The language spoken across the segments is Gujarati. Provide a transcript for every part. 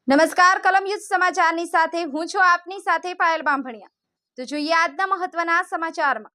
નમસ્કાર કલમ યુદ્ધ સમાચારની સાથે હું છું આપની સાથે પાયલ બાંભણિયા। તો જોઈએ આજના મહત્વના સમાચારમાં।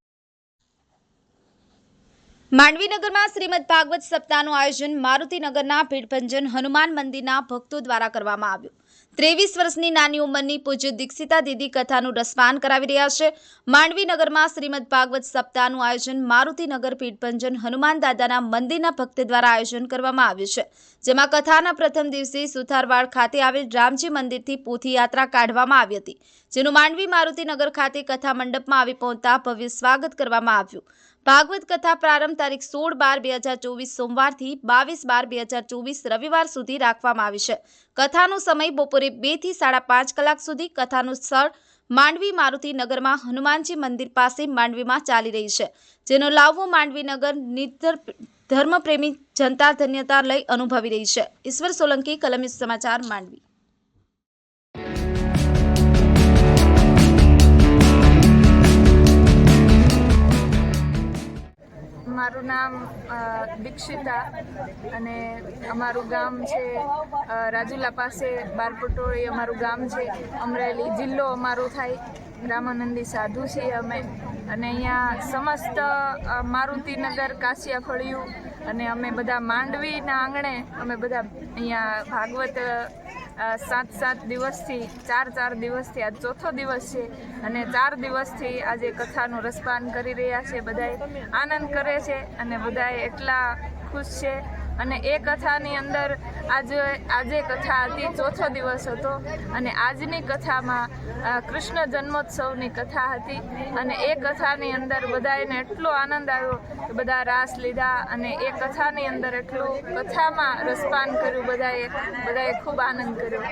માંડવીનગરમાં શ્રીમદ ભાગવત સપ્તાહનું આયોજન મારુતિનગરના ભીડભંજન હનુમાન મંદિરના ભક્તો દ્વારા કરવામાં આવ્યું। 23 વર્ષની નાની ઉંમરની પૂજ્ય દીક્ષિતા દીદી કથાનું રસપાન કરાવી રહ્યા છે। માંડવીનગરમાં શ્રીમદ ભાગવત સપ્તાહનું આયોજન મારુતિનગર ભીડભંજન હનુમાન દાદાના મંદિરના ભક્ત દ્વારા આયોજન કરવામાં આવ્યું છે, જેમાં કથાના પ્રથમ દિવસે સુથારવાડ ખાતે આવેલ રામજી મંદિરથી પોથી યાત્રા કાઢવામાં આવી હતી, જેનું માંડવી મારુતિનગર ખાતે કથા મંડપમાં આવી પહોંચતા ભવ્ય સ્વાગત કરવામાં આવ્યું। ભાગવત કથા પ્રારંભ તારીખ 16/12/2024 સોમવારથી 22/12/2024 રવિવાર સુધી રાખવામાં આવી છે। કથાનો સમય બપોરે 2 થી 5.5 કલાક સુધી। કથાનું સ્થળ માંડવી મારુતિનગરમાં હનુમાનજી મંદિર પાસે માંડવીમાં ચાલી રહી છે, જેનો લાવો માંડવીનગર ધર્મપ્રેમી જનતા ધન્યતા લઈ અનુભવી રહી છે। ઈશ્વર સોલંકી, કલમ યુદ્ધ સમાચાર, માંડવી। મારું નામ દીક્ષિતા અને અમારું ગામ છે રાજુલા પાસે બારપટોળી અમારું ગામ છે। અમરેલી જિલ્લો અમારો થાય। રામાનંદી સાધુ છીએ અમે, અને અહીંયા સમસ્ત મારુતિનગર કાશિયા ફળિયું અને અમે બધા માંડવીના આંગણે અમે બધા અહીંયા ભાગવત 7 દિવસથી 4 દિવસથી આજ ચોથો દિવસ છે, અને 4 દિવસથી આજે કથાનું રસપાન કરી રહ્યા છે। બધાએ આનંદ કરે છે અને બધાએ એટલા ખુશ છે। અને એ કથાની અંદર આજે કથા હતી, ચોથો દિવસ હતો, અને આજની કથામાં કૃષ્ણ જન્મોત્સવની કથા હતી, અને એ કથાની અંદર બધાને એટલો આનંદ આવ્યો કે બધા રાસ લીધા, અને એ કથાની અંદર એટલું કથામાં રસપાન કર્યું, બધાએ ખૂબ આનંદ કર્યો।